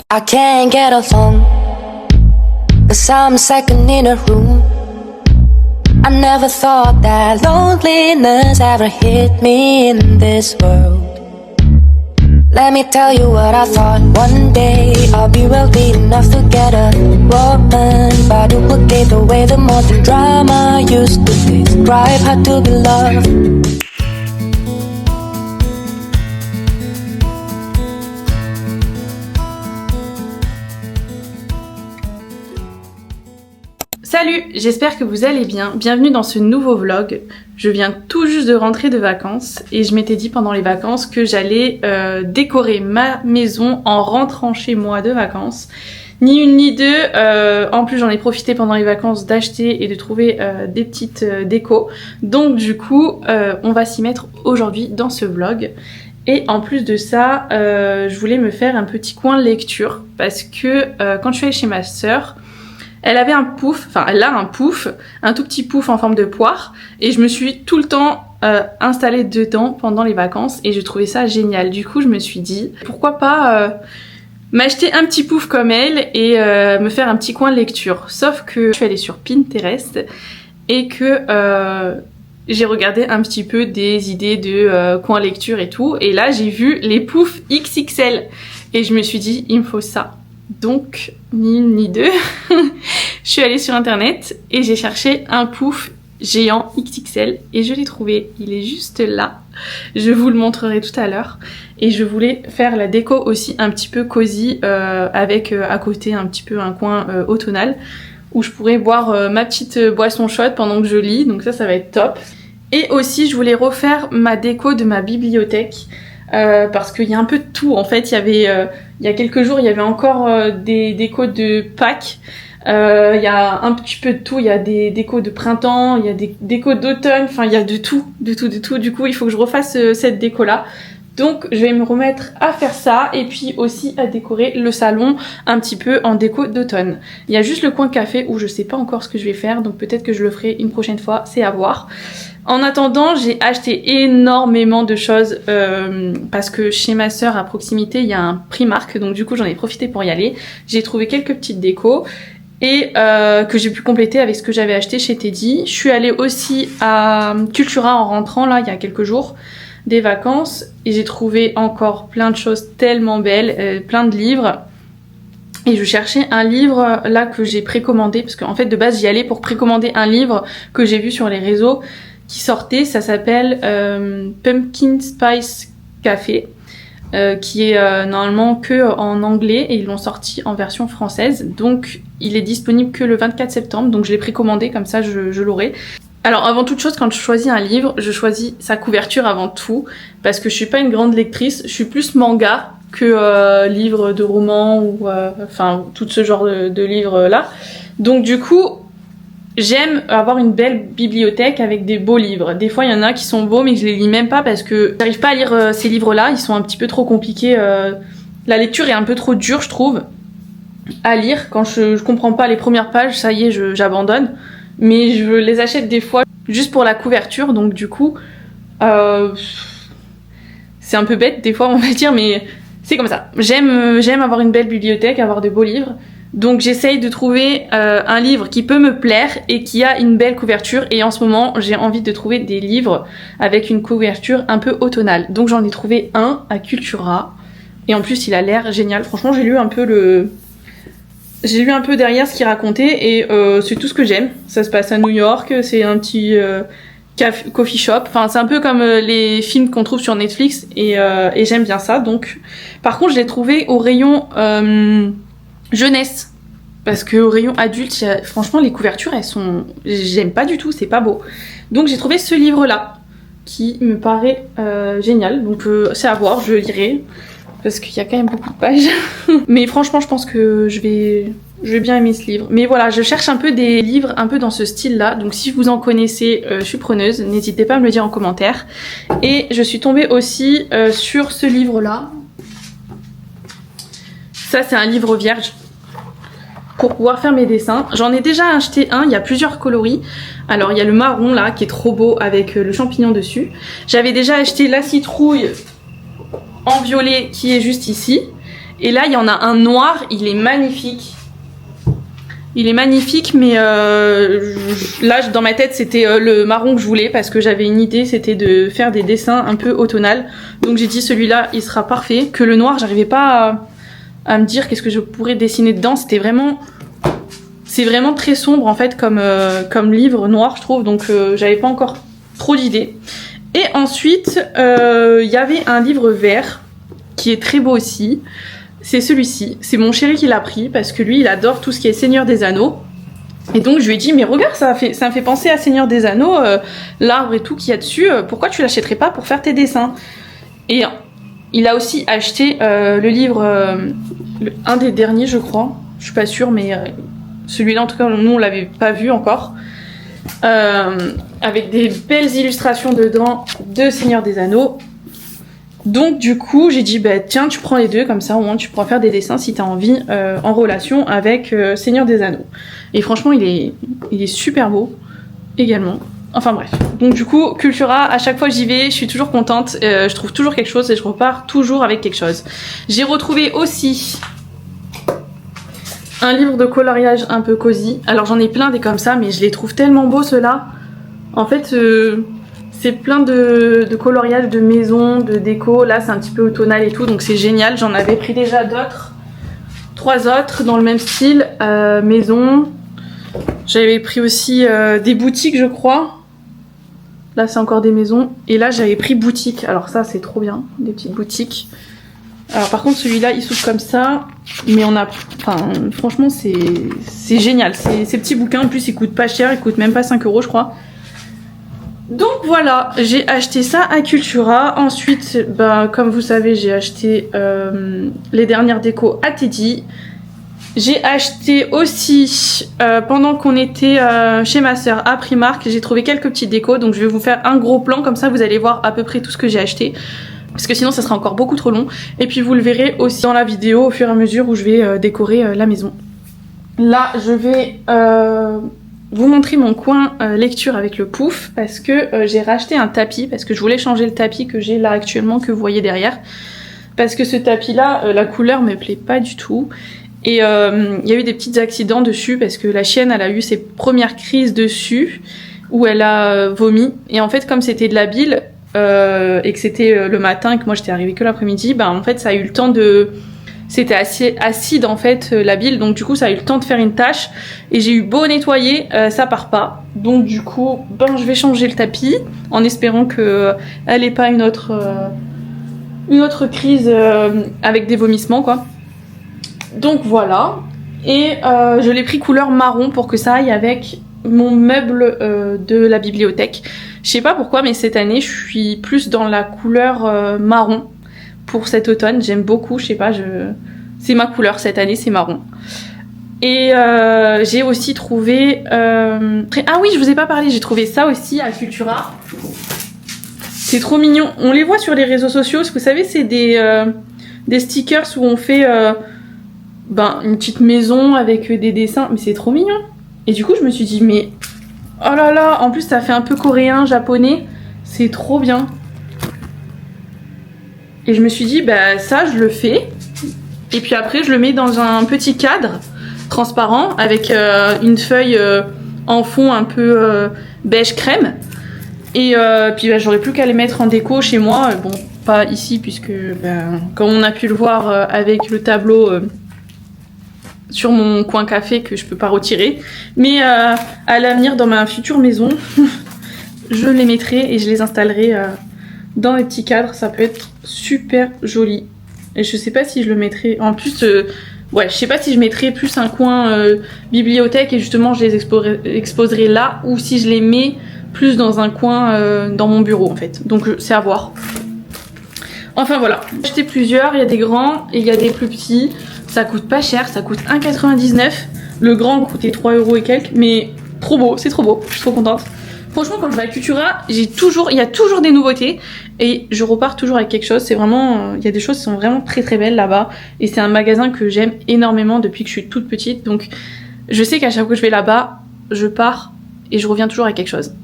I can't get along, 'cause I'm second in a room. I never thought that loneliness ever hit me in this world. Let me tell you what I thought. One day I'll be wealthy enough to get a woman, but duplicate the way the modern drama used to describe how to be loved. Salut, j'espère que vous allez bien. Bienvenue dans ce nouveau vlog. Je viens tout juste de rentrer de vacances et je m'étais dit pendant les vacances que j'allais décorer ma maison en rentrant chez moi de vacances. Ni une ni deux, en plus j'en ai profité pendant les vacances d'acheter et de trouver des petites décos. Donc du coup, on va s'y mettre aujourd'hui dans ce vlog. Et en plus de ça, je voulais me faire un petit coin lecture parce que quand je suis allée chez ma sœur, elle avait un pouf, enfin elle a un pouf, un tout petit pouf en forme de poire et je me suis tout le temps installée dedans pendant les vacances et je trouvais ça génial. Du coup je me suis dit pourquoi pas m'acheter un petit pouf comme elle et me faire un petit coin de lecture. Sauf que je suis allée sur Pinterest et que j'ai regardé un petit peu des idées de coin lecture et tout et là j'ai vu les poufs XXL et je me suis dit il me faut ça. Donc, ni une ni deux, je suis allée sur internet et j'ai cherché un pouf géant XXL et je l'ai trouvé. Il est juste là. Je vous le montrerai tout à l'heure. Et je voulais faire la déco aussi un petit peu cosy avec à côté un petit peu un coin automnal où je pourrais boire ma petite boisson chaude pendant que je lis. Donc ça va être top. Et aussi, je voulais refaire ma déco de ma bibliothèque. Parce qu'il y a un peu de tout en fait. Il y a quelques jours il y avait encore des décos de Pâques, il y a un petit peu de tout, il y a des décos de printemps, il y a des décos d'automne, enfin il y a de tout. Du coup il faut que je refasse cette déco là. Donc je vais me remettre à faire ça et puis aussi à décorer le salon un petit peu en déco d'automne. Il y a juste le coin café où je sais pas encore ce que je vais faire, donc peut-être que je le ferai une prochaine fois, c'est à voir. En attendant, j'ai acheté énormément de choses parce que chez ma sœur à proximité, il y a un Primark, donc du coup j'en ai profité pour y aller. J'ai trouvé quelques petites décos et que j'ai pu compléter avec ce que j'avais acheté chez Teddy. Je suis allée aussi à Cultura en rentrant là il y a quelques jours des vacances et j'ai trouvé encore plein de choses tellement belles, plein de livres. Et je cherchais un livre là que j'ai précommandé parce qu'en fait de base j'y allais pour précommander un livre que j'ai vu sur les réseaux qui sortait, ça s'appelle Pumpkin Spice Café, qui est normalement que en anglais et ils l'ont sorti en version française. Donc il est disponible que le 24 septembre, donc je l'ai précommandé comme ça je l'aurai. Alors avant toute chose, quand je choisis un livre, je choisis sa couverture avant tout parce que je suis pas une grande lectrice, je suis plus manga que livre de roman ou enfin tout ce genre de livres là. Donc du coup j'aime avoir une belle bibliothèque avec des beaux livres. Des fois, il y en a qui sont beaux, mais que je les lis même pas parce que j'arrive pas à lire ces livres-là. Ils sont un petit peu trop compliqués. La lecture est un peu trop dure, je trouve, à lire. Quand je comprends pas les premières pages, ça y est, j'abandonne. Mais je les achète des fois juste pour la couverture. Donc du coup, c'est un peu bête des fois, on va dire, mais c'est comme ça. J'aime avoir une belle bibliothèque, avoir de beaux livres. Donc j'essaye de trouver un livre qui peut me plaire et qui a une belle couverture et en ce moment j'ai envie de trouver des livres avec une couverture un peu automnale. Donc j'en ai trouvé un à Cultura et en plus il a l'air génial. Franchement j'ai lu un peu derrière ce qu'il racontait et c'est tout ce que j'aime. Ça se passe à New York, c'est un petit coffee shop, enfin c'est un peu comme les films qu'on trouve sur Netflix et j'aime bien ça. Donc par contre je l'ai trouvé au rayon jeunesse parce que au rayon adulte franchement les couvertures j'aime pas du tout, c'est pas beau. Donc j'ai trouvé ce livre là qui me paraît génial, donc c'est à voir, je le lirai parce qu'il y a quand même beaucoup de pages mais franchement je pense que je vais bien aimer ce livre. Mais voilà, je cherche un peu des livres un peu dans ce style là, donc si vous en connaissez, je suis preneuse, n'hésitez pas à me le dire en commentaire. Et je suis tombée aussi sur ce livre là. Ça c'est un livre vierge pour pouvoir faire mes dessins. J'en ai déjà acheté un, il y a plusieurs coloris. Alors il y a le marron là qui est trop beau avec le champignon dessus. J'avais déjà acheté la citrouille en violet qui est juste ici. Et là, il y en a un noir, il est magnifique. Il est magnifique, mais là, dans ma tête, c'était le marron que je voulais parce que j'avais une idée, c'était de faire des dessins un peu automnal. Donc j'ai dit celui-là, il sera parfait. Que le noir, j'arrivais pas à me dire qu'est-ce que je pourrais dessiner dedans. C'est vraiment très sombre en fait comme livre noir, je trouve. Donc j'avais pas encore trop d'idées. Et ensuite, il y avait un livre vert qui est très beau aussi. C'est celui-ci. C'est mon chéri qui l'a pris parce que lui, il adore tout ce qui est Seigneur des Anneaux. Et donc, je lui ai dit, mais regarde, ça me fait penser à Seigneur des Anneaux, l'arbre et tout qu'il y a dessus. Pourquoi tu l'achèterais pas pour faire tes dessins? Et il a aussi acheté le livre, un des derniers, je crois. Je suis pas sûre, mais celui-là, en tout cas, nous, on l'avait pas vu encore. Avec des belles illustrations dedans de Seigneur des Anneaux. Donc du coup j'ai dit bah tiens tu prends les deux comme ça au moins tu pourras faire des dessins si t'as envie en relation avec Seigneur des Anneaux. Et franchement il est super beau également. Enfin bref. Donc du coup Cultura, à chaque fois que j'y vais je suis toujours contente, je trouve toujours quelque chose et je repars toujours avec quelque chose. J'ai retrouvé aussi un livre de coloriage un peu cosy. Alors j'en ai plein des comme ça mais je les trouve tellement beaux ceux-là. En fait c'est plein de coloriage de maison, de déco. Là, c'est un petit peu automnal et tout, donc c'est génial. J'en avais pris déjà d'autres. 3 autres dans le même style. Maison. J'avais pris aussi des boutiques, je crois. Là, c'est encore des maisons. Et là, j'avais pris boutique. Alors ça, c'est trop bien. Des petites boutiques. Alors par contre, celui-là, il s'ouvre comme ça. Mais on a... Enfin, franchement, c'est génial. Ces petits bouquins, en plus, ils coûtent pas cher. Ils coûtent même pas 5 €, je crois. Donc voilà, j'ai acheté ça à Cultura. Ensuite, comme vous savez, j'ai acheté les dernières décos à Teddy. J'ai acheté aussi, pendant qu'on était chez ma soeur à Primark, j'ai trouvé quelques petites décos. Donc je vais vous faire un gros plan, comme ça vous allez voir à peu près tout ce que j'ai acheté. Parce que sinon ça sera encore beaucoup trop long. Et puis vous le verrez aussi dans la vidéo au fur et à mesure où je vais décorer la maison. Là, je vais... vous montrer mon coin lecture avec le pouf parce que j'ai racheté un tapis parce que je voulais changer le tapis que j'ai là actuellement que vous voyez derrière parce que ce tapis là la couleur me plaît pas du tout et il y a eu des petits accidents dessus parce que la chienne elle a eu ses premières crises dessus où elle a vomi et en fait comme c'était de la bile et que c'était le matin et que moi j'étais arrivée que l'après-midi en fait ça a eu le temps de... C'était assez acide en fait la bile donc du coup ça a eu le temps de faire une tache et j'ai eu beau nettoyer ça part pas donc du coup je vais changer le tapis en espérant que elle ait pas une autre crise avec des vomissements quoi. Donc voilà et je l'ai pris couleur marron pour que ça aille avec mon meuble de la bibliothèque. Je sais pas pourquoi mais cette année je suis plus dans la couleur marron. Pour cet automne, j'aime beaucoup, je sais pas, c'est ma couleur cette année, c'est marron. Et j'ai aussi trouvé... Ah oui, je vous ai pas parlé, j'ai trouvé ça aussi à Cultura. C'est trop mignon. On les voit sur les réseaux sociaux, vous savez, c'est des stickers où on fait une petite maison avec des dessins, mais c'est trop mignon. Et du coup, je me suis dit, mais... Oh là là, en plus ça fait un peu coréen, japonais, c'est trop bien. Et je me suis dit, ça, je le fais. Et puis après, je le mets dans un petit cadre transparent avec une feuille en fond un peu beige crème. Et puis, j'aurais plus qu'à les mettre en déco chez moi. Bon, pas ici, puisque, comme on a pu le voir avec le tableau sur mon coin café que je peux pas retirer. Mais à l'avenir, dans ma future maison, je les mettrai et je les installerai... dans les petits cadres, ça peut être super joli. Et je sais pas si je le mettrai... En plus, je sais pas si je mettrai plus un coin bibliothèque et justement je les exposerai là ou si je les mets plus dans un coin dans mon bureau en fait. Donc c'est à voir. Enfin voilà. J'ai acheté plusieurs, il y a des grands et il y a des plus petits. Ça coûte pas cher, ça coûte 1,99 €. Le grand coûtait 3 € et quelques, mais trop beau, c'est trop beau. Je suis trop contente. Franchement, quand je vais à Cultura, il y a toujours des nouveautés et je repars toujours avec quelque chose. C'est vraiment, il y a des choses qui sont vraiment très très belles là-bas et c'est un magasin que j'aime énormément depuis que je suis toute petite. Donc, je sais qu'à chaque fois que je vais là-bas, je pars et je reviens toujours avec quelque chose.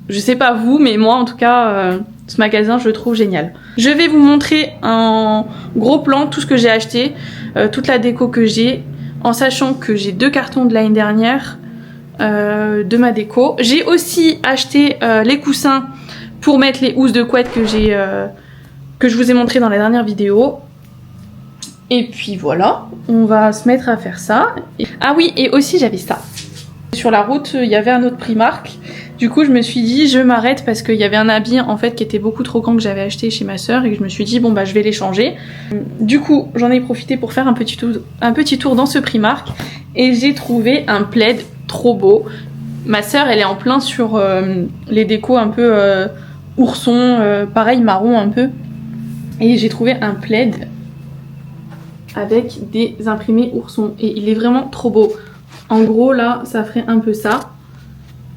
Je sais pas vous, mais moi en tout cas, Ce magasin, je le trouve génial. Je vais vous montrer en gros plan tout ce que j'ai acheté, toute la déco que j'ai, en sachant que j'ai 2 cartons de l'année dernière de ma déco. J'ai aussi acheté les coussins pour mettre les housses de couette que je vous ai montré dans la dernière vidéo. Et puis voilà, on va se mettre à faire ça. Ah oui, et aussi j'avais ça. Sur la route, il y avait un autre Primark. Du coup, je me suis dit, je m'arrête parce qu'il y avait un habit en fait qui était beaucoup trop grand que j'avais acheté chez ma soeur et que je me suis dit, bon bah je vais les changer. Du coup, j'en ai profité pour faire un petit tour dans ce Primark et j'ai trouvé un plaid trop beau. Ma soeur, elle est en plein sur les décos un peu ourson, pareil marron un peu. Et j'ai trouvé un plaid avec des imprimés oursons et il est vraiment trop beau. En gros là ça ferait un peu ça,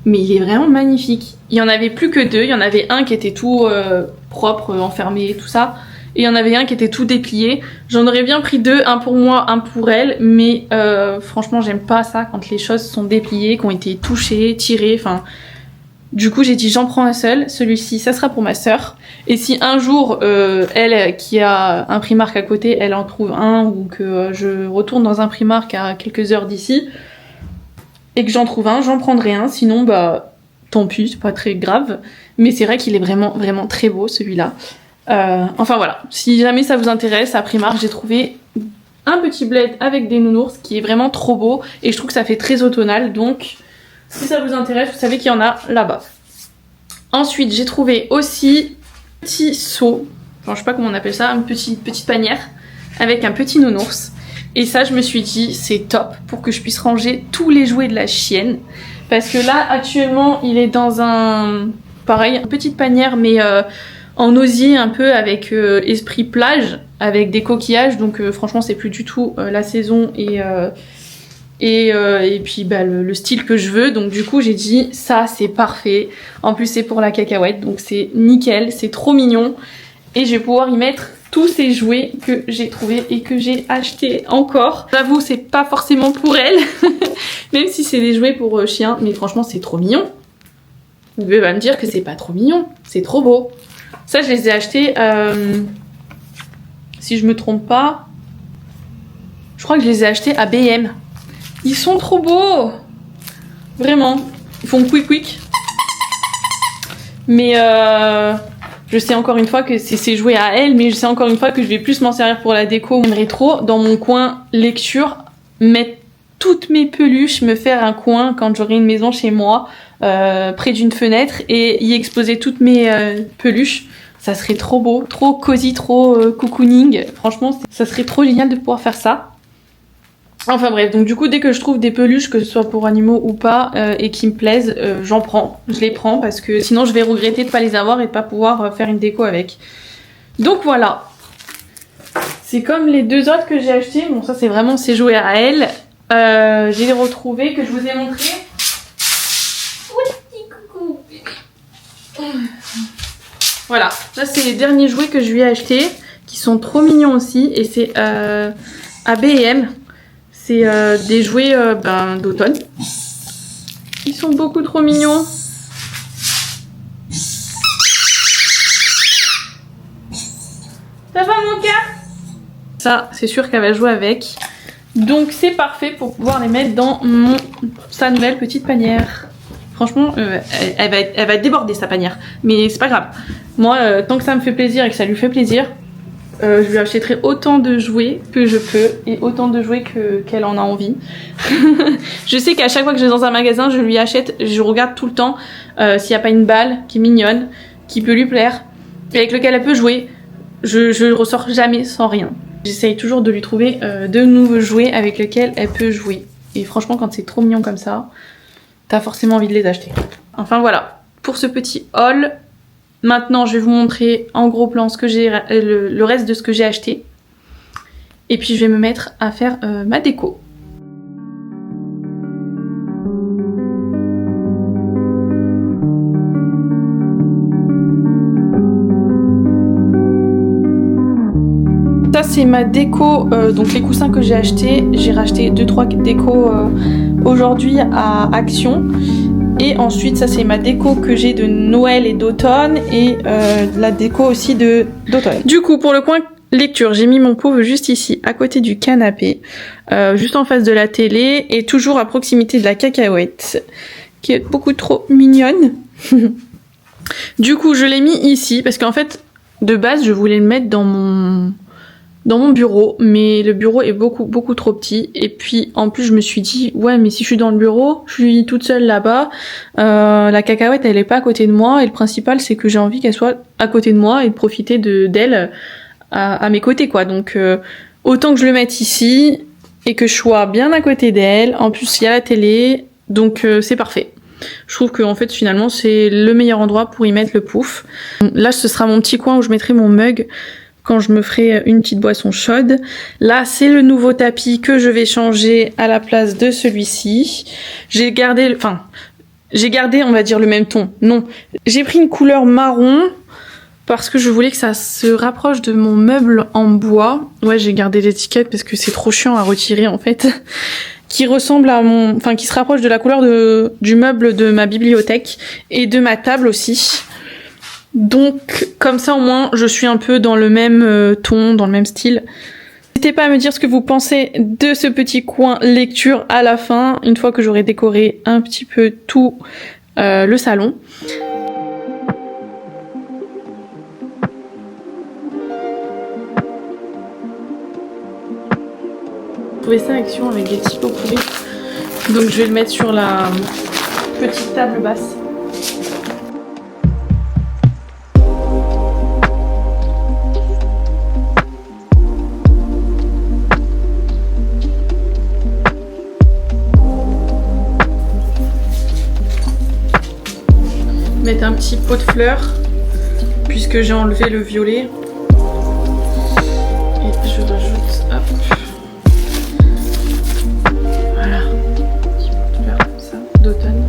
mais il est vraiment magnifique. Il y en avait plus que 2, il y en avait un qui était tout propre, enfermé, tout ça, et il y en avait un qui était tout déplié. J'en aurais bien pris 2, un pour moi, un pour elle, mais franchement j'aime pas ça quand les choses sont dépliées, qui ont été touchées, tirées, enfin... Du coup j'ai dit j'en prends un seul, celui-ci ça sera pour ma soeur. Et si un jour elle qui a un Primark à côté, elle en trouve un ou que je retourne dans un Primark à quelques heures d'ici et que j'en trouve un, j'en prendrai un. Sinon bah tant pis, c'est pas très grave. Mais c'est vrai qu'il est vraiment vraiment très beau celui-là. Enfin voilà, si jamais ça vous intéresse, à Primark j'ai trouvé un petit bled avec des nounours qui est vraiment trop beau et je trouve que ça fait très automnal, donc... Si ça vous intéresse, vous savez qu'il y en a là-bas. Ensuite, j'ai trouvé aussi un petit seau, enfin, je sais pas comment on appelle ça, une petite panière avec un petit nounours. Et ça, je me suis dit, c'est top pour que je puisse ranger tous les jouets de la chienne. Parce que là, actuellement, il est dans pareil, une petite panière, mais en osier un peu avec esprit plage, avec des coquillages. Donc franchement, c'est plus du tout la saison et puis bah, le style que je veux. Donc du coup j'ai dit ça c'est parfait, en plus c'est pour la cacahuète donc c'est nickel, c'est trop mignon et je vais pouvoir y mettre tous ces jouets que j'ai trouvés et que j'ai acheté encore. J'avoue c'est pas forcément pour elle même si c'est des jouets pour chien, mais franchement c'est trop mignon. Vous pouvez pas me dire que c'est pas trop mignon, c'est trop beau. Ça je les ai achetés si je me trompe pas, je crois que je les ai achetés à BM. Ils sont trop beaux, vraiment. Ils font quick. Mais je sais encore une fois que c'est joué à elle, mais je sais encore une fois que je vais plus m'en servir pour la déco. J'aimerais trop, dans mon coin lecture, mettre toutes mes peluches, me faire un coin quand j'aurai une maison chez moi, près d'une fenêtre, et y exposer toutes mes peluches. Ça serait trop beau, trop cosy, trop cocooning. Franchement, ça serait trop génial de pouvoir faire ça. Enfin bref, donc du coup dès que je trouve des peluches, que ce soit pour animaux ou pas, et qui me plaisent, j'en prends, je les prends parce que sinon je vais regretter de pas les avoir et de pas pouvoir faire une déco avec. Donc voilà, c'est comme les 2 autres que j'ai achetés, bon ça c'est vraiment ses jouets à elle, j'ai les retrouvés que je vous ai montrés. Oui, coucou. Voilà, ça c'est les derniers jouets que je lui ai achetés, qui sont trop mignons aussi, et c'est à B&M. C'est des jouets d'automne. Ils sont beaucoup trop mignons. Ça va mon cœur? Ça, c'est sûr qu'elle va jouer avec. Donc c'est parfait pour pouvoir les mettre dans sa nouvelle petite panière. Franchement, elle va déborder sa panière. Mais c'est pas grave. Moi, tant que ça me fait plaisir et que ça lui fait plaisir, je lui achèterai autant de jouets que je peux et autant de jouets qu'elle en a envie. Je sais qu'à chaque fois que je vais dans un magasin, je lui achète, je regarde tout le temps s'il n'y a pas une balle qui est mignonne, qui peut lui plaire, et avec lequel elle peut jouer. Je ressors jamais sans rien. J'essaye toujours de lui trouver de nouveaux jouets avec lesquels elle peut jouer. Et franchement, quand c'est trop mignon comme ça, t'as forcément envie de les acheter. Enfin voilà, pour ce petit haul. Maintenant, je vais vous montrer en gros plan ce que j'ai, le reste de ce que j'ai acheté. Et puis, je vais me mettre à faire ma déco. Ça, c'est ma déco, donc les coussins que j'ai achetés. J'ai racheté 2-3 décos aujourd'hui à Action. Et ensuite, ça c'est ma déco que j'ai de Noël et d'automne et la déco aussi d'automne. Du coup, pour le coin lecture, j'ai mis mon pauvre juste ici, à côté du canapé, juste en face de la télé et toujours à proximité de la cacahuète, qui est beaucoup trop mignonne. Du coup, je l'ai mis ici parce qu'en fait, de base, je voulais le mettre dans mon bureau, mais le bureau est beaucoup trop petit. Et puis, en plus, je me suis dit, ouais, mais si je suis dans le bureau, je suis toute seule là-bas, la cacahuète, elle est pas à côté de moi, et le principal, c'est que j'ai envie qu'elle soit à côté de moi et de profiter d'elle à mes côtés, quoi. Donc, autant que je le mette ici, et que je sois bien à côté d'elle. En plus, il y a la télé, donc c'est parfait. Je trouve que en fait finalement c'est le meilleur endroit pour y mettre le pouf. Là ce sera mon petit coin où je mettrai mon mug quand je me ferai une petite boisson chaude. Là c'est le nouveau tapis que je vais changer à la place de celui-ci. J'ai gardé on va dire le même ton. Non, j'ai pris une couleur marron parce que je voulais que ça se rapproche de mon meuble en bois. Ouais, j'ai gardé l'étiquette parce que c'est trop chiant à retirer en fait. Qui ressemble à qui se rapproche de la couleur du meuble de ma bibliothèque et de ma table aussi. Donc comme ça au moins je suis un peu dans le même ton, dans le même style. N'hésitez pas à me dire ce que vous pensez de ce petit coin lecture à la fin, une fois que j'aurai décoré un petit peu tout le salon. Trouver ça action avec des petits pots poulets. Donc je vais le mettre sur la petite table basse. Mettre un petit pot de fleurs puisque j'ai enlevé le violet. Et je rajoute, hop. D'automne.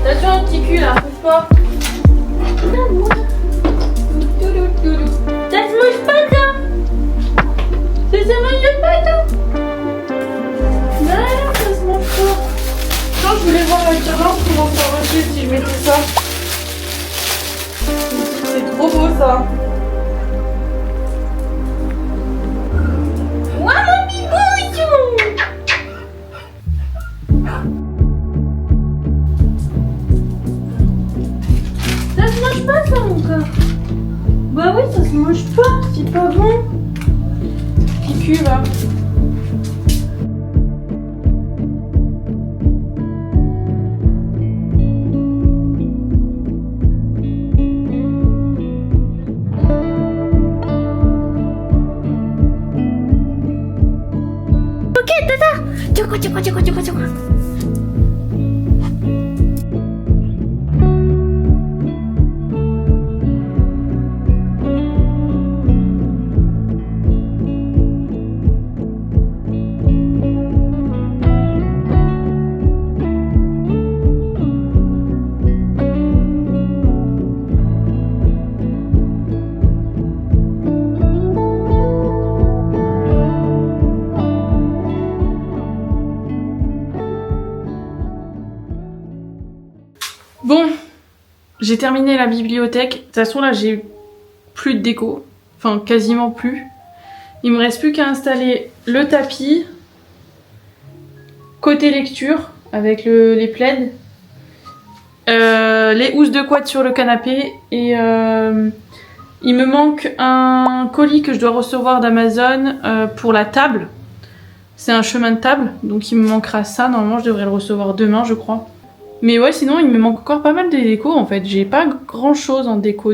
Attention, petit cul là, bouge pas. Ça se mange pas ça. Ça se mange pas ça. Non, ça se mange pas. Non, je voulais voir la guirlande comment ça aurait été si je mettais ça. C'est trop beau ça. Bah oui, ça se mange pas, c'est pas bon. Petit cul va. Ok, tata. Choco. Bon, j'ai terminé la bibliothèque. De toute façon, là, j'ai plus de déco. Enfin, quasiment plus. Il me reste plus qu'à installer le tapis. Côté lecture. avec les plaids, les housses de couette sur le canapé et il me manque un colis que je dois recevoir d'Amazon pour la table. C'est un chemin de table, donc il me manquera ça. Normalement, je devrais le recevoir demain, je crois. Mais ouais, sinon, il me manque encore pas mal de déco en fait. J'ai pas grand chose en déco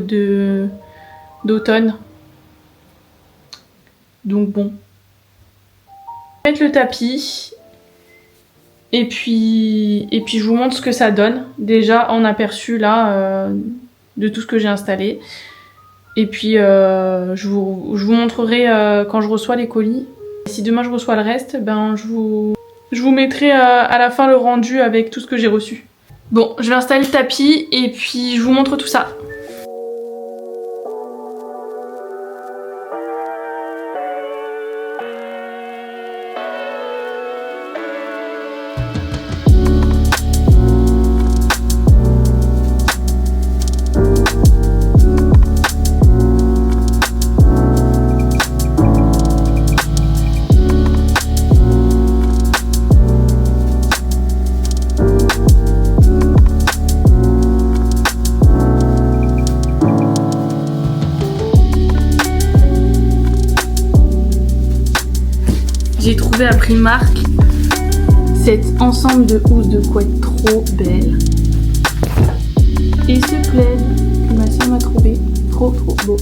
d'automne. Donc bon. Mettre le tapis. Et puis je vous montre ce que ça donne. Déjà en aperçu là de tout ce que j'ai installé. Et puis je vous montrerai quand je reçois les colis. Et si demain je reçois le reste, ben je vous mettrai à la fin le rendu avec tout ce que j'ai reçu. Bon, je vais installer le tapis et puis je vous montre tout ça. J'ai trouvé à Primark cet ensemble de housses de couette trop belle. Et ce plaid que ma soeur m'a trouvé trop beau.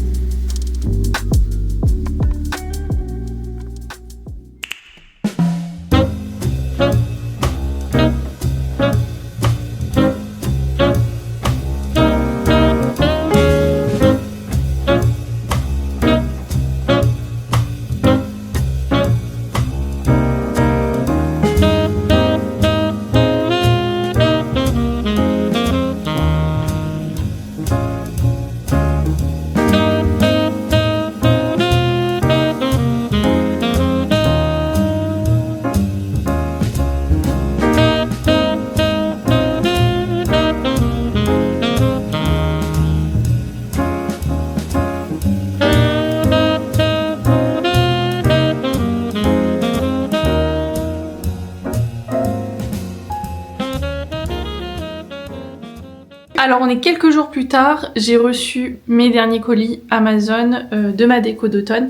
Alors on est quelques jours plus tard, j'ai reçu mes derniers colis Amazon de ma déco d'automne.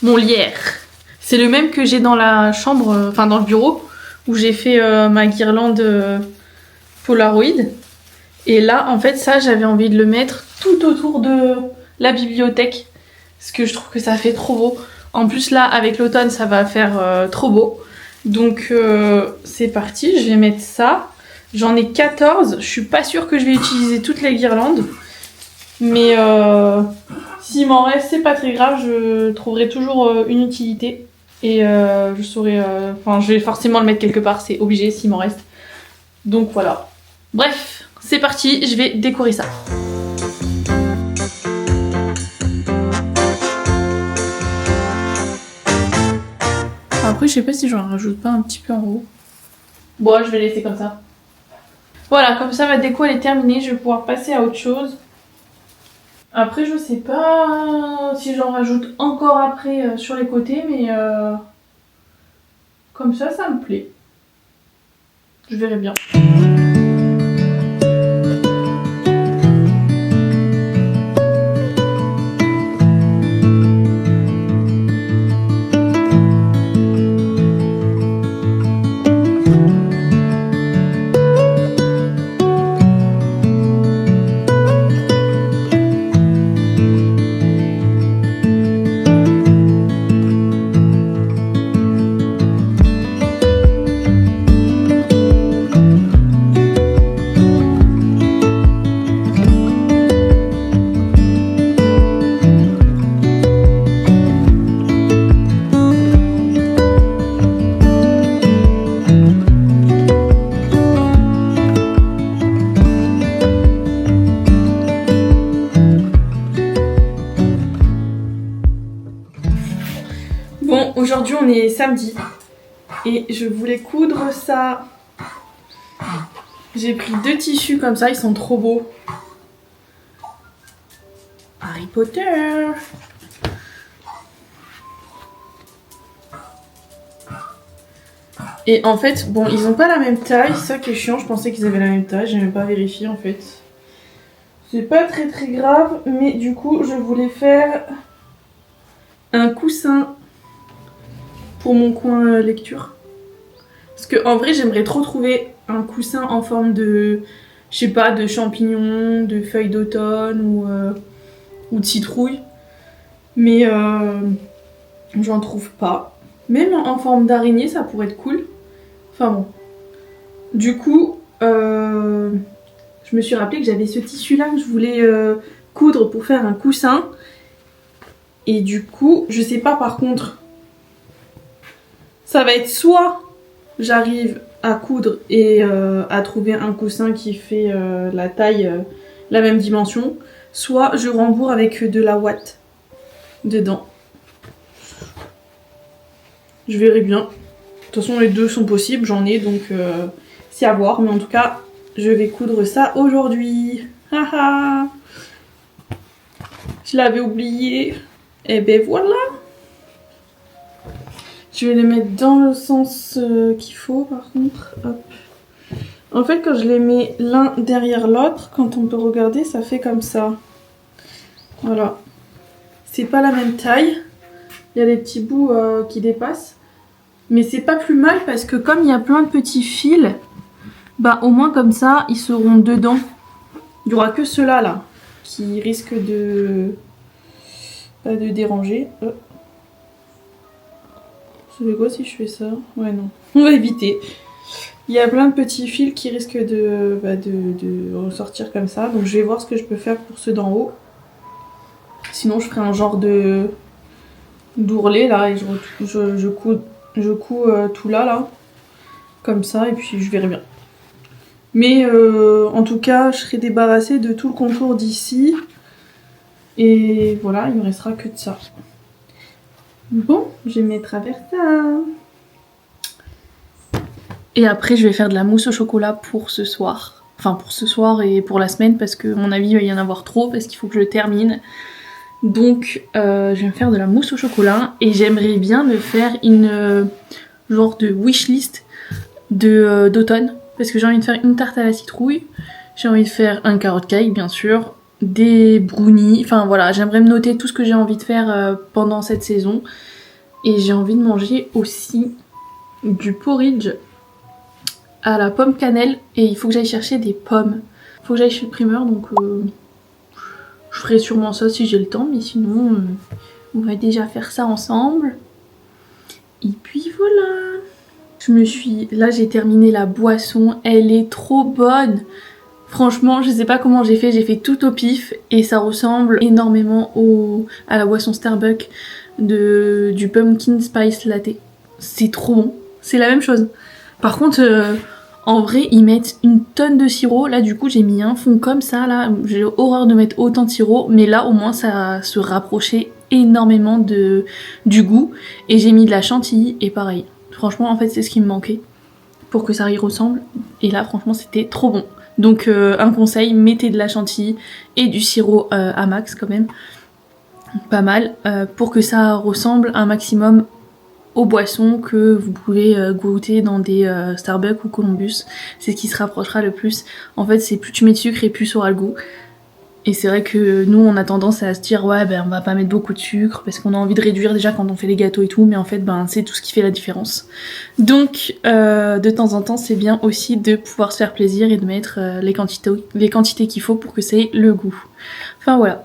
Mon lierre. C'est le même que j'ai dans la chambre, enfin dans le bureau, où j'ai fait ma guirlande Polaroid. Et là, en fait, ça, j'avais envie de le mettre tout autour de la bibliothèque. Parce que je trouve que ça fait trop beau. En plus, là, avec l'automne, ça va faire trop beau. Donc, c'est parti. Je vais mettre ça. J'en ai 14. Je suis pas sûre que je vais utiliser toutes les guirlandes. Mais s'il m'en reste, c'est pas très grave. Je trouverai toujours une utilité. Et je saurai... Enfin, je vais forcément le mettre quelque part. C'est obligé s'il m'en reste. Donc, voilà. Bref, c'est parti. Je vais décorer ça. Après, je sais pas si j'en rajoute pas un petit peu en haut. Bon, je vais laisser comme ça. Voilà, comme ça, ma déco, elle est terminée. Je vais pouvoir passer à autre chose. Après, je sais pas si j'en rajoute encore après sur les côtés, mais comme ça me plaît. Je verrai bien. Bon, aujourd'hui on est samedi et je voulais coudre ça. J'ai pris 2 tissus comme ça, ils sont trop beaux. Harry Potter. Et en fait, bon, ils ont pas la même taille, c'est ça qui est chiant, je pensais qu'ils avaient la même taille, j'ai même pas vérifié en fait. C'est pas très très grave, mais du coup, je voulais faire un coussin pour mon coin lecture. Parce que en vrai, j'aimerais trop trouver un coussin en forme de, je sais pas, de champignons, de feuilles d'automne ou de citrouille. Mais j'en trouve pas. Même en forme d'araignée, ça pourrait être cool. Enfin bon. Du coup, je me suis rappelé que j'avais ce tissu-là que je voulais coudre pour faire un coussin. Et du coup, je sais pas par contre. Ça va être soit j'arrive à coudre et à trouver un coussin qui fait la taille, la même dimension. Soit je rembourre avec de la ouate dedans. Je verrai bien. De toute façon, les deux sont possibles, j'en ai, donc c'est à voir. Mais en tout cas, je vais coudre ça aujourd'hui. Haha. Je l'avais oublié. Et ben voilà. Je vais les mettre dans le sens qu'il faut, par contre. Hop. En fait, quand je les mets l'un derrière l'autre, quand on peut regarder, ça fait comme ça. Voilà. C'est pas la même taille. Il y a des petits bouts qui dépassent. Mais c'est pas plus mal parce que comme il y a plein de petits fils, bah au moins comme ça, ils seront dedans. Il y aura que ceux-là là qui risquent de pas de déranger. Ça fait quoi si je fais ça? Ouais non, on va éviter. Il y a plein de petits fils qui risquent de ressortir comme ça. Donc je vais voir ce que je peux faire pour ceux d'en haut. Sinon je ferai un genre de d'ourlet là et je couds tout là, comme ça, et puis je verrai bien. Mais en tout cas, je serai débarrassée de tout le contour d'ici. Et voilà, il me restera que de ça. Bon, je vais me mettre à faire ça. Et après, je vais faire de la mousse au chocolat pour ce soir. Enfin, pour ce soir et pour la semaine, parce que à mon avis, il va y en avoir trop, parce qu'il faut que je le termine. Donc je vais me faire de la mousse au chocolat et j'aimerais bien me faire une genre de wishlist d'automne parce que j'ai envie de faire une tarte à la citrouille, j'ai envie de faire un carrot cake bien sûr, des brownies, enfin voilà, j'aimerais me noter tout ce que j'ai envie de faire pendant cette saison et j'ai envie de manger aussi du porridge à la pomme cannelle et il faut que j'aille chercher des pommes, il faut que j'aille chez le primeur donc je ferai sûrement ça si j'ai le temps, mais sinon on va déjà faire ça ensemble. Et puis voilà. Là j'ai terminé la boisson, elle est trop bonne. Franchement, je sais pas comment j'ai fait tout au pif et ça ressemble énormément à la boisson Starbucks du pumpkin spice latte. C'est trop bon, c'est la même chose. Par contre, en vrai, ils mettent une tonne de sirop. Là, du coup, j'ai mis un fond comme ça. Là, j'ai horreur de mettre autant de sirop. Mais là, au moins, ça se rapprochait énormément du goût. Et j'ai mis de la chantilly. Et pareil. Franchement, en fait, c'est ce qui me manquait pour que ça y ressemble. Et là, franchement, c'était trop bon. Donc, un conseil, mettez de la chantilly et du sirop à max quand même. Pas mal. Pour que ça ressemble un maximum aux boissons que vous pouvez goûter dans des Starbucks ou Columbus. C'est ce qui se rapprochera le plus. En fait, c'est plus tu mets de sucre et plus ça aura le goût. Et c'est vrai que nous, on a tendance à se dire ouais, ben on va pas mettre beaucoup de sucre parce qu'on a envie de réduire déjà quand on fait les gâteaux et tout. Mais en fait, ben c'est tout ce qui fait la différence. Donc, de temps en temps, c'est bien aussi de pouvoir se faire plaisir et de mettre les quantités qu'il faut pour que ça ait le goût. Enfin voilà.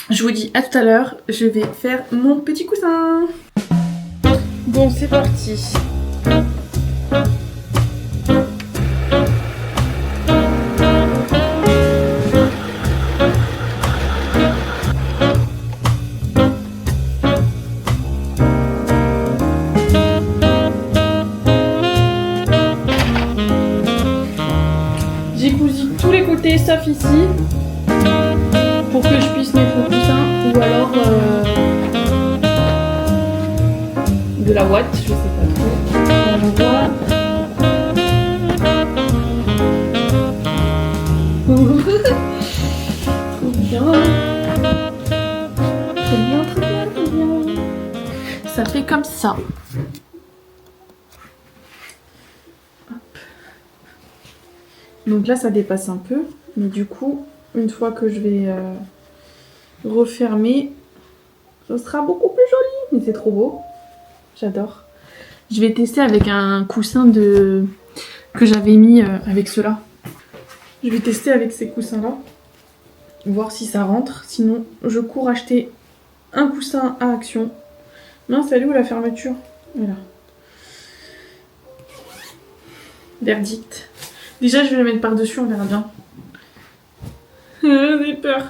Je vous dis à tout à l'heure. Je vais faire mon petit coussin. Bon, c'est parti. J'ai cousu tous les côtés sauf ici pour que je puisse mettre le coussin ou alors de la ouate, je sais pas trop. On voit. Trop bien. Très bien, très bien, très bien. Ça fait comme ça. Donc là ça dépasse un peu, mais du coup une fois que je vais refermer, ça sera beaucoup plus joli. Mais c'est trop beau, j'adore. Je vais tester avec un coussin que j'avais mis avec ceux-là. Je vais tester avec ces coussins-là, voir si ça rentre. Sinon, je cours acheter un coussin à Action. Mince, elle est où la fermeture? Voilà. Verdict. Déjà, je vais le mettre par-dessus, on verra bien. J'ai peur.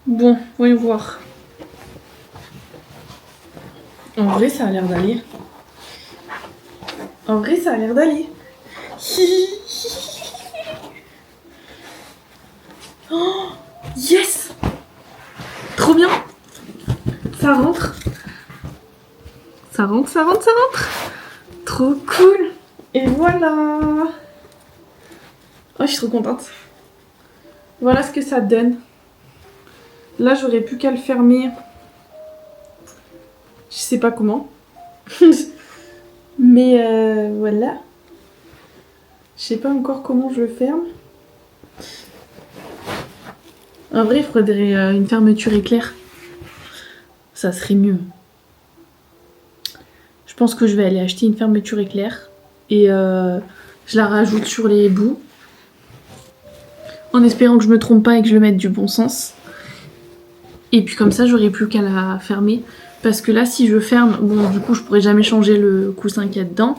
Bon, voyons voir. En vrai, ça a l'air d'aller. En vrai, ça a l'air d'aller. Oh, yes! Trop bien! Ça rentre. Ça rentre, ça rentre, ça rentre. Trop cool. Et voilà. Oh, je suis trop contente. Voilà ce que ça donne. Là, j'aurais plus qu'à le fermer. Je sais pas comment. Mais voilà. Je sais pas encore comment je le ferme. En vrai, il faudrait une fermeture éclair. Ça serait mieux. Je pense que je vais aller acheter une fermeture éclair. Et je la rajoute sur les bouts. En espérant que je me trompe pas et que je le mette du bon sens. Et puis comme ça, j'aurai plus qu'à la fermer. Parce que là, si je ferme, bon, du coup, je pourrais jamais changer le coussin qu'il y a dedans.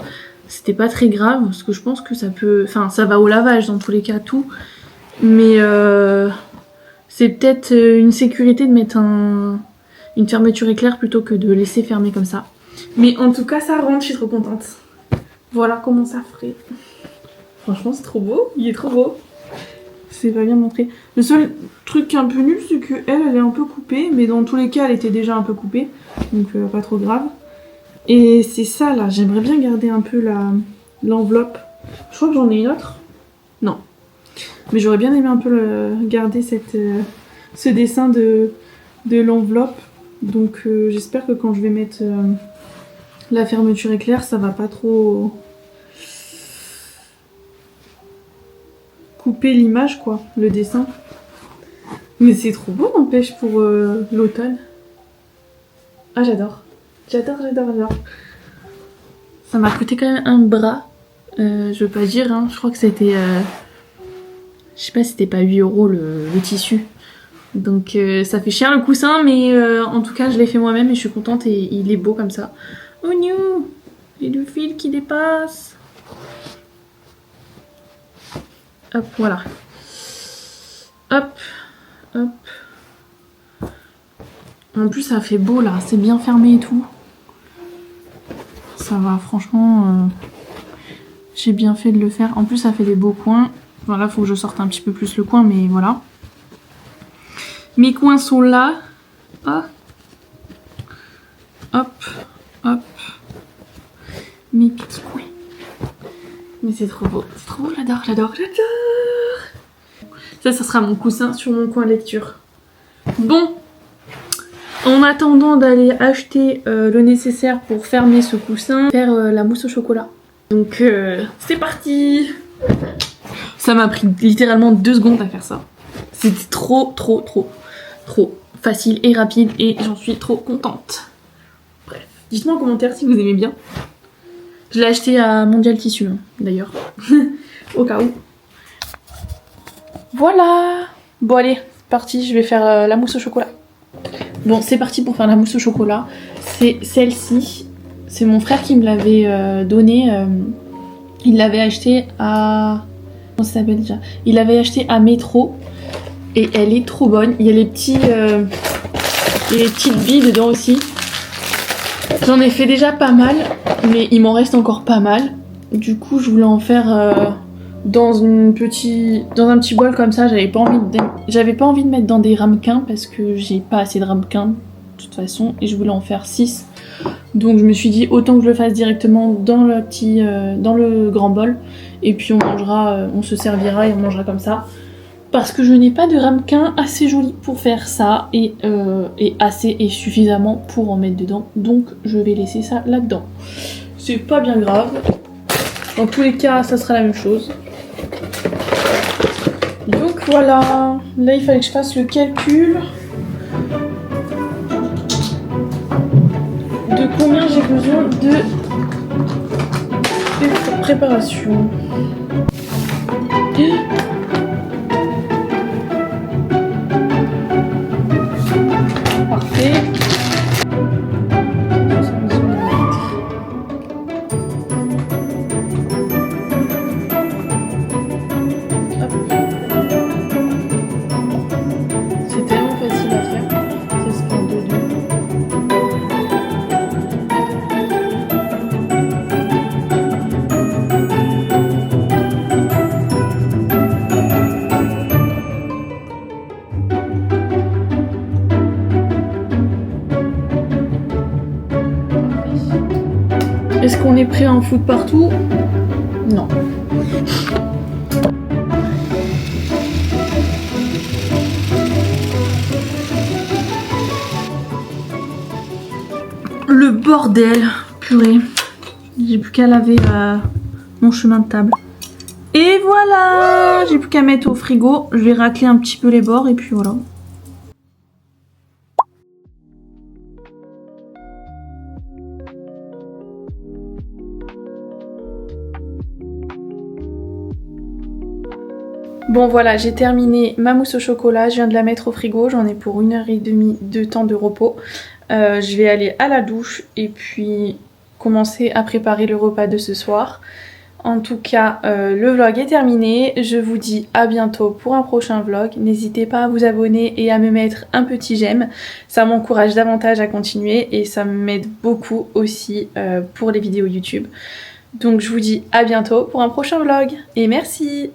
C'était pas très grave, parce que je pense que ça peut... Enfin, ça va au lavage, dans tous les cas, tout. Mais c'est peut-être une sécurité de mettre une fermeture éclair plutôt que de laisser fermer comme ça. Mais en tout cas, ça rentre, je suis trop contente. Voilà comment ça ferait. Franchement, c'est trop beau. Il est trop beau. C'est pas bien montré. Le seul truc un peu nul, c'est qu'elle est un peu coupée. Mais dans tous les cas, elle était déjà un peu coupée. Donc pas trop grave. Et c'est ça là. J'aimerais bien garder un peu l'enveloppe. Je crois que j'en ai une autre. Non. Mais j'aurais bien aimé un peu garder ce dessin de l'enveloppe. Donc j'espère que quand je vais mettre la fermeture éclair, ça va pas trop couper l'image, quoi, le dessin. Mais c'est trop beau, n'empêche, pour l'automne. Ah, j'adore. J'adore, j'adore, j'adore. Ça m'a coûté quand même un bras. Je veux pas dire, hein. Je crois que c'était... je sais pas si c'était pas 8 € le tissu. Donc ça fait cher le coussin, mais en tout cas, je l'ai fait moi-même et je suis contente et il est beau comme ça. Oh non! J'ai le fil qui dépasse. Hop, voilà. Hop, hop. En plus, ça fait beau là, c'est bien fermé et tout. Ça va, franchement, j'ai bien fait de le faire. En plus, ça fait des beaux coins. Voilà, faut que je sorte un petit peu plus le coin, mais voilà. Mes coins sont là. Ah. Hop, hop. Mes petits coins. Mais c'est trop beau, j'adore, j'adore, j'adore. Ça sera mon coussin sur mon coin lecture. Bon, en attendant d'aller acheter le nécessaire pour fermer ce coussin, faire la mousse au chocolat. Donc c'est parti. Ça m'a pris littéralement 2 secondes à faire ça. C'était trop facile et rapide et j'en suis trop contente. Bref, dites-moi en commentaire si vous aimez bien. Je l'ai acheté à Mondial Tissu, hein, d'ailleurs. Au cas où. Voilà. Bon allez, c'est parti, je vais faire la mousse au chocolat. Bon, c'est parti pour faire la mousse au chocolat. C'est celle-ci. C'est mon frère qui me l'avait donnée. Il l'avait acheté à... Comment ça s'appelle déjà? Il l'avait acheté à Métro. Et elle est trop bonne. Il y a les petites billes dedans aussi. J'en ai fait déjà pas mal, mais il m'en reste encore pas mal. Du coup, je voulais en faire dans un petit bol comme ça. J'avais pas envie de mettre dans des ramequins parce que j'ai pas assez de ramequins de toute façon. Et je voulais en faire 6. Donc je me suis dit autant que je le fasse directement dans le grand bol. Et puis on se servira et on mangera comme ça. Parce que je n'ai pas de ramequin assez joli pour faire ça et assez et suffisamment pour en mettre dedans. Donc je vais laisser ça là-dedans. C'est pas bien grave. Dans tous les cas, ça sera la même chose. Voilà, là il fallait que je fasse le calcul de combien j'ai besoin de préparation. Parfait. C'est tellement facile à faire. Ça se fait en 2-2. Est-ce qu'on est prêt à en foutre partout? Non. Le bordel, purée. J'ai plus qu'à laver mon chemin de table. Et voilà, j'ai plus qu'à mettre au frigo. Je vais racler un petit peu les bords et puis voilà. Bon voilà, j'ai terminé ma mousse au chocolat, je viens de la mettre au frigo, j'en ai pour 1h30 de temps de repos. Je vais aller à la douche et puis commencer à préparer le repas de ce soir. En tout cas, le vlog est terminé, je vous dis à bientôt pour un prochain vlog. N'hésitez pas à vous abonner et à me mettre un petit j'aime, ça m'encourage davantage à continuer et ça m'aide beaucoup aussi pour les vidéos YouTube. Donc je vous dis à bientôt pour un prochain vlog et merci!